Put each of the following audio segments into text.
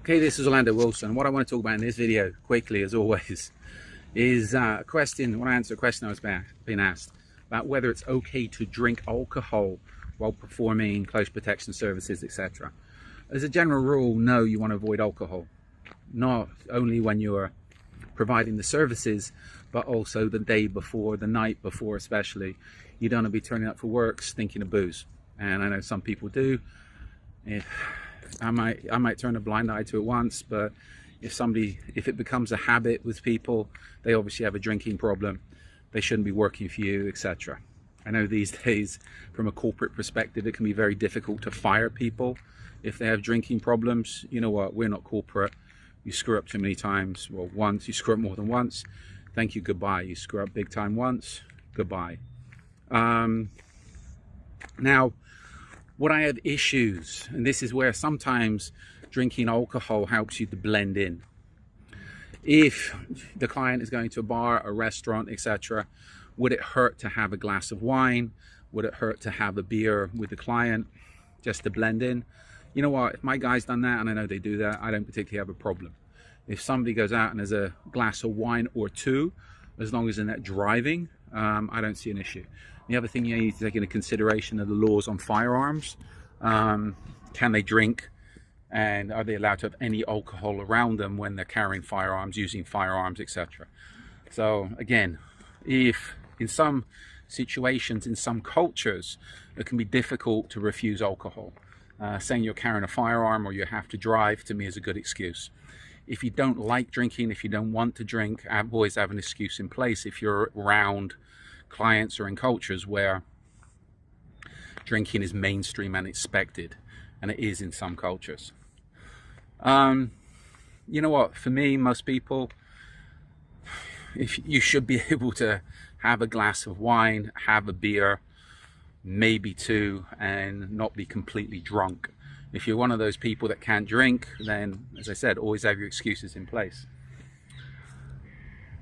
Okay, this is Orlando Wilson. What I want to talk about in this video, quickly as always, is a question. I want to answer a question I was being asked about whether it's okay to drink alcohol while performing close protection services, etc. As a general rule, no, you want to avoid alcohol, not only when you're providing the services, but also the day before, the night before especially. You don't want to be turning up for work stinking of booze, and I know some people do. I might turn a blind eye to it once, but if it becomes a habit with people, they obviously have a drinking problem. They shouldn't be working for you, etc. I know these days, from a corporate perspective, it can be very difficult to fire people if they have drinking problems. You know what? We're not corporate. You screw up too many times. Well, once, you screw up more than once. Thank you, goodbye. You screw up big time once, goodbye. Now, what I have issues, and this is where sometimes drinking alcohol helps you to blend in. If the client is going to a bar, a restaurant, etc., would it hurt to have a glass of wine? Would it hurt to have a beer with the client just to blend in? You know what, if my guy's done that, and I know they do that, I don't particularly have a problem. If somebody goes out and has a glass of wine or two, as long as they're not driving, I don't see an issue. The other thing you need to take into consideration are the laws on firearms. Can they drink, and are they allowed to have any alcohol around them when they're carrying firearms, using firearms, etc. So again, if in some situations, in some cultures, it can be difficult to refuse alcohol. Saying you're carrying a firearm or you have to drive, to me, is a good excuse. If you don't like drinking, if you don't want to drink, I always have an excuse in place if you're around clients or in cultures where drinking is mainstream and expected, and it is in some cultures. You know what, for me, most people, if you should be able to have a glass of wine, have a beer, maybe two, and not be completely drunk. If you're one of those people that can't drink, then, as I said, always have your excuses in place.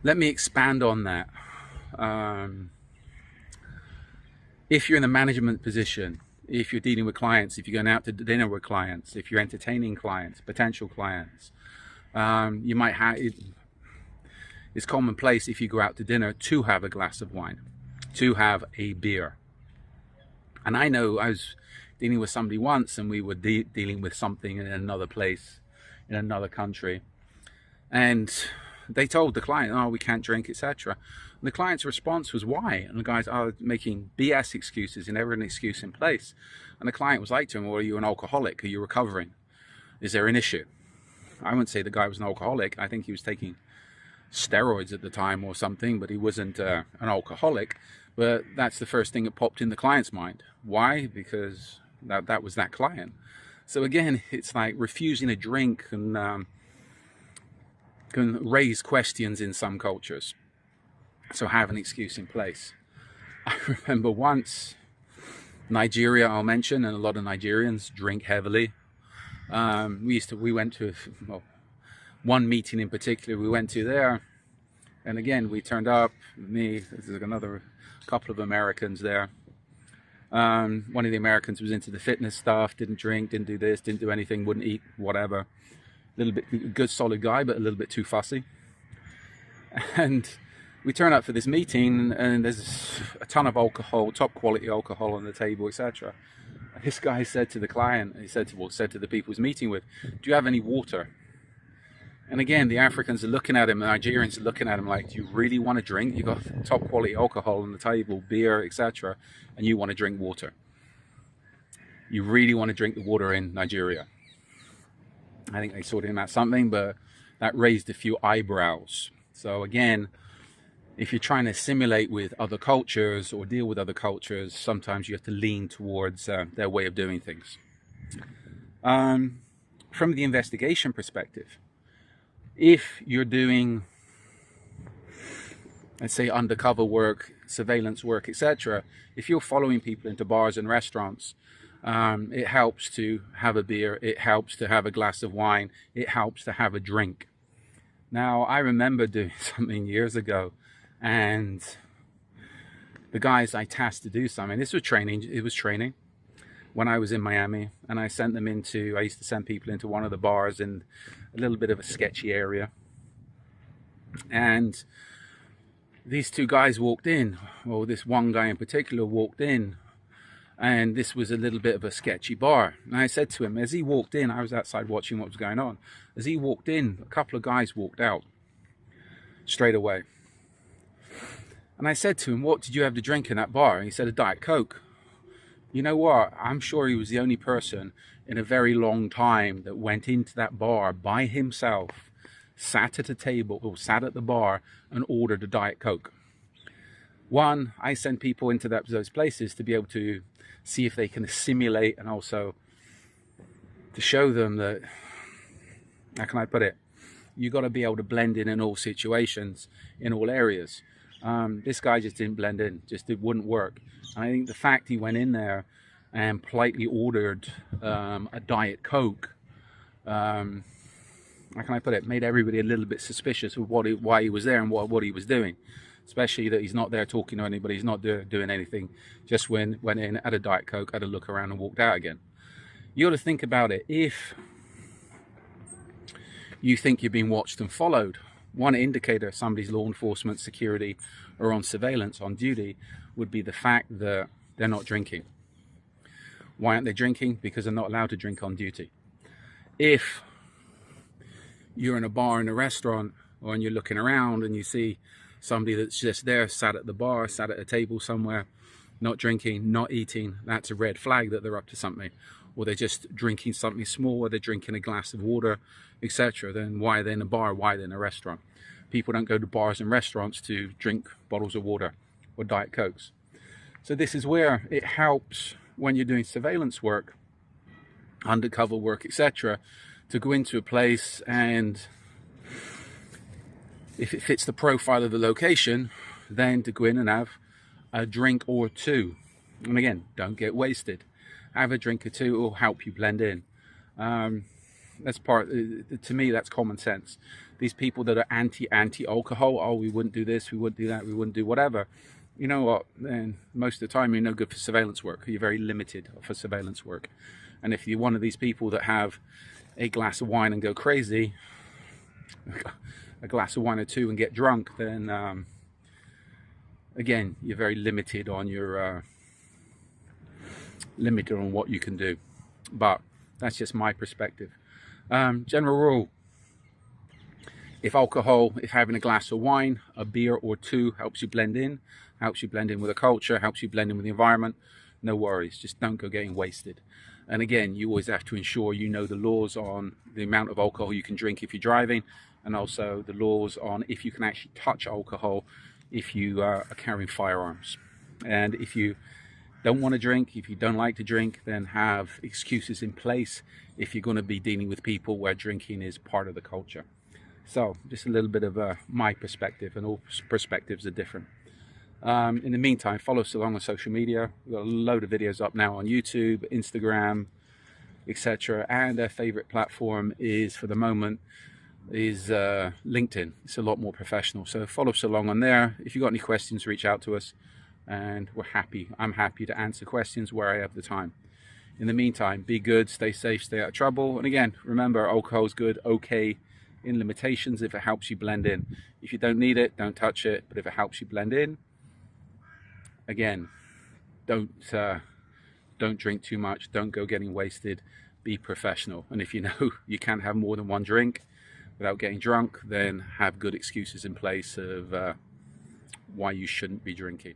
Let me expand on that. If you're in a management position, if you're dealing with clients, if you're going out to dinner with clients, if you're entertaining clients, potential clients, you might have, it's commonplace if you go out to dinner to have a glass of wine, to have a beer. And I know I was dealing with somebody once, and we were dealing with something in another place, in another country, and they told the client, oh, we can't drink, etc. And the client's response was, why? And the guys are making BS excuses, and never an excuse in place. And the client was like to him, well, are you an alcoholic? Are you recovering? Is there an issue? I wouldn't say the guy was an alcoholic. I think he was taking steroids at the time or something, but he wasn't an alcoholic. But that's the first thing that popped in the client's mind. Why? Because that was that client. So again, it's like refusing a drink and can raise questions in some cultures. So have an excuse in place. I remember once, Nigeria, I'll mention, and a lot of Nigerians drink heavily. We went to, well, one meeting in particular we went to there, and again, we turned up, there's another couple of Americans there. One of the Americans was into the fitness stuff, didn't drink, didn't do this, didn't do anything, wouldn't eat, whatever. A little bit good, solid guy, but a little bit too fussy. And we turn up for this meeting, and there's a ton of alcohol, top quality alcohol on the table, etc. This guy said to the client, he said to the people he was meeting with, do you have any water? And again, the Africans are looking at him, the Nigerians are looking at him like, do you really want to drink? You've got top quality alcohol on the table, beer, etc., and you want to drink water. You really want to drink the water in Nigeria. I think they sorted him out something, but that raised a few eyebrows. So again, if you're trying to assimilate with other cultures or deal with other cultures, sometimes you have to lean towards their way of doing things. From the investigation perspective, if you're doing, let's say, undercover work, surveillance work, etc., if you're following people into bars and restaurants, it helps to have a beer, it helps to have a glass of wine, it helps to have a drink. Now, I remember doing something years ago, and the guys I tasked to do something, this was training, when I was in Miami, and I used to send people into one of the bars in a little bit of a sketchy area. And these two guys walked in, or this one guy in particular walked in, and this was a little bit of a sketchy bar. And I said to him, as he walked in, I was outside watching what was going on. As he walked in, a couple of guys walked out straight away. And I said to him, what did you have to drink in that bar? And he said, a Diet Coke. You know what? I'm sure he was the only person in a very long time that went into that bar by himself, sat at a table or sat at the bar and ordered a Diet Coke. One, I send people into those places to be able to see if they can assimilate, and also to show them that, how can I put it? You got to be able to blend in all situations, in all areas. This guy just didn't blend in, it wouldn't work. And I think the fact he went in there and politely ordered a Diet Coke, how can I put it, made everybody a little bit suspicious of why he was there and what he was doing. Especially that he's not there talking to anybody, he's not doing anything, just went in, had a Diet Coke, had a look around and walked out again. You got to think about it. If you think you're being watched and followed, one indicator somebody's law enforcement, security, or on surveillance, on duty, would be the fact that they're not drinking. Why aren't they drinking? Because they're not allowed to drink on duty. If you're in a bar, in a restaurant, or and you're looking around and you see somebody that's just there, sat at the bar, sat at a table somewhere, not drinking, not eating, that's a red flag that they're up to something. Or they're just drinking something small, or they're drinking a glass of water, etc. Then why are they in a bar? Why are they in a restaurant? People don't go to bars and restaurants to drink bottles of water or Diet Cokes. So this is where it helps when you're doing surveillance work, undercover work, etc., to go into a place, and if it fits the profile of the location, then to go in and have a drink or two. And again, don't get wasted. Have a drink or two, it will help you blend in. That's to me, that's common sense. These people that are anti-alcohol, oh, we wouldn't do this, we wouldn't do that, we wouldn't do whatever. You know what, then most of the time you're no good for surveillance work. You're very limited for surveillance work. And if you're one of these people that have a glass of wine and go crazy, a glass of wine or two and get drunk, then again, you're very limited on your limited on what you can do. But that's just my perspective. General rule: if having a glass of wine, a beer or two helps you blend in with a culture, helps you blend in with the environment, no worries. Just don't go getting wasted. And again, you always have to ensure you know the laws on the amount of alcohol you can drink if you're driving, and also the laws on if you can actually touch alcohol if you are carrying firearms. And if you don't want to drink, if you don't like to drink, then have excuses in place if you're going to be dealing with people where drinking is part of the culture. So just a little bit of my perspective, and all perspectives are different. In the meantime, follow us along on social media. We've got a load of videos up now on YouTube, Instagram, etc. And our favorite platform is, for the moment, is LinkedIn. It's a lot more professional. So follow us along on there. If you've got any questions, reach out to us, and I'm happy to answer questions where I have the time. In the meantime, be good, stay safe, stay out of trouble. And again, remember, alcohol's good, okay, in limitations, if it helps you blend in. If you don't need it, don't touch it. But if it helps you blend in, again, don't drink too much, don't go getting wasted, be professional. And if you know you can't have more than one drink without getting drunk, then have good excuses in place of why you shouldn't be drinking.